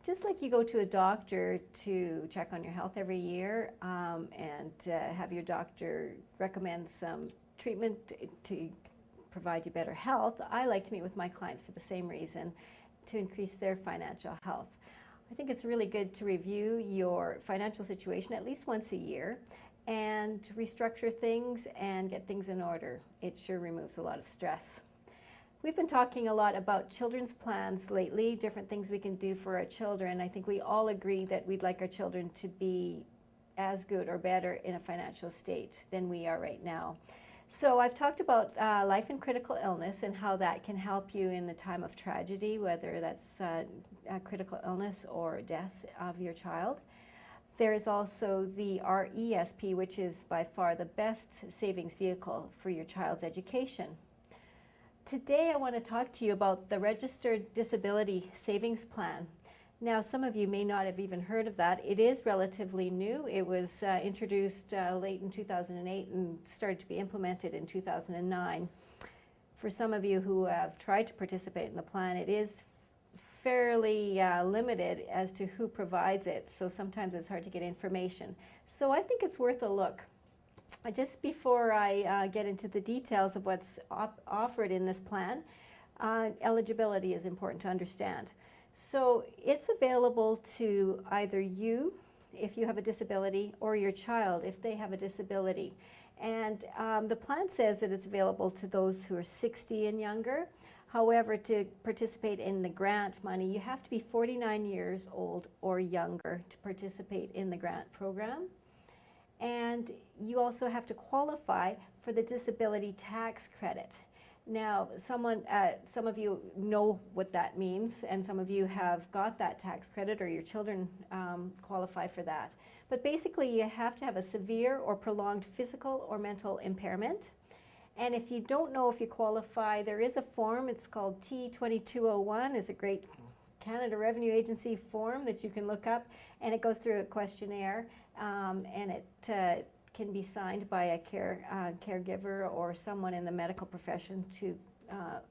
just like you go to a doctor to check on your health every year and have your doctor recommend some treatment to provide you better health, I like to meet with my clients for the same reason, to increase their financial health. I think it's really good to review your financial situation at least once a year and restructure things and get things in order. It sure removes a lot of stress. We've been talking a lot about children's plans lately, different things we can do for our children. I think we all agree that we'd like our children to be as good or better in a financial state than we are right now. So I've talked about life and critical illness and how that can help you in the time of tragedy, whether that's a critical illness or death of your child. There is also the RESP, which is by far the best savings vehicle for your child's education. Today I want to talk to you about the Registered Disability Savings Plan. Now, some of you may not have even heard of that. It is relatively new. It was introduced late in 2008 and started to be implemented in 2009. For some of you who have tried to participate in the plan, it is fairly limited as to who provides it, so sometimes it's hard to get information. So I think it's worth a look. Just before I get into the details of what's offered in this plan, eligibility is important to understand. So it's available to either you, if you have a disability, or your child, if they have a disability. And the plan says that it's available to those who are 60 and younger. However, to participate in the grant money, you have to be 49 years old or younger to participate in the grant program. And you also have to qualify for the disability tax credit. Now, some of you know what that means, and some of you have got that tax credit, or your children qualify for that. But basically, you have to have a severe or prolonged physical or mental impairment. And if you don't know if you qualify, there is a form. It's called T2201. It's a great Canada Revenue Agency form that you can look up, and it goes through a questionnaire. And it can be signed by a caregiver or someone in the medical profession to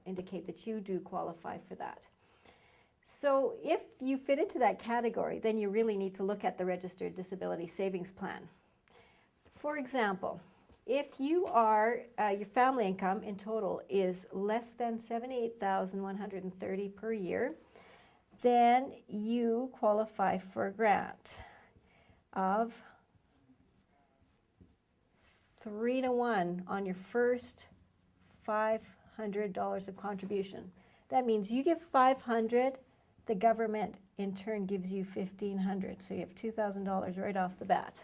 indicate that you do qualify for that. So if you fit into that category, then you really need to look at the Registered Disability Savings Plan. For example, if you are, your family income in total is less than $78,130 per year, then you qualify for a grant of 3-to-1 on your first $500 of contribution. That means you give $500, the government in turn gives you $1,500, so you have $2,000 right off the bat.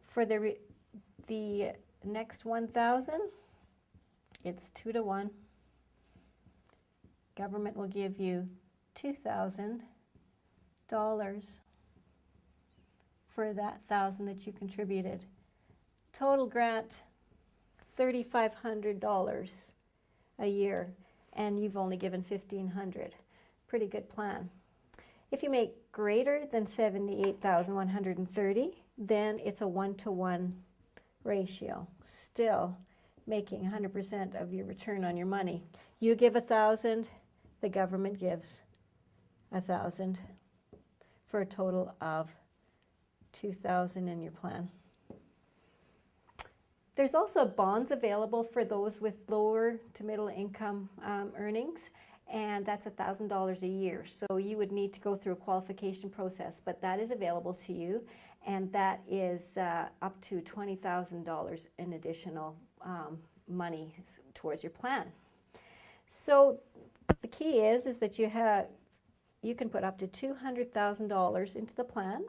For the next 1,000, it's 2-to-1. Government will give you $2,000 for that 1,000 that you contributed. Total grant, $3,500 a year, and you've only given $1,500. Pretty good plan. If you make greater than $78,130, then it's a 1-to-1 ratio, still making 100% of your return on your money. You give 1,000, the government gives 1,000 for a total of 2,000 in your plan. There's also bonds available for those with lower to middle income earnings, and that's $1,000 a year. So you would need to go through a qualification process, but that is available to you, and that is up to $20,000 in additional money towards your plan. So the key is that you can put up to $200,000 into the plan.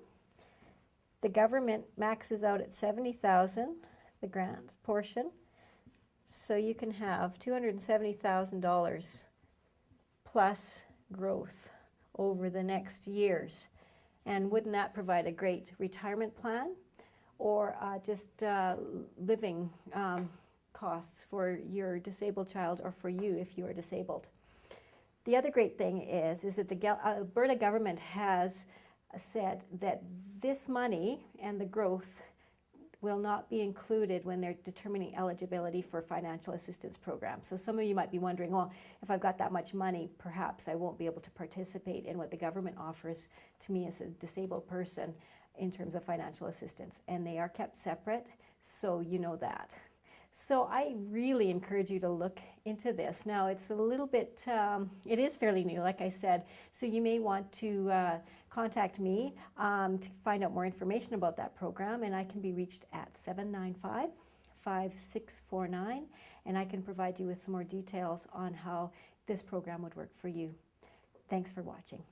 The government maxes out at $70,000, the grants portion, so you can have $270,000 plus growth over the next years. And wouldn't that provide a great retirement plan, or just living costs for your disabled child, or for you if you are disabled? The other great thing is that the Alberta government has said that this money and the growth will not be included when they're determining eligibility for financial assistance programs. So some of you might be wondering, well, if I've got that much money, perhaps I won't be able to participate in what the government offers to me as a disabled person in terms of financial assistance. And they are kept separate, so you know that. So I really encourage you to look into this. Now it's a little bit, it is fairly new, like I said, so you may want to contact me to find out more information about that program, and I can be reached at 795-5649, and I can provide you with some more details on how this program would work for you. Thanks for watching.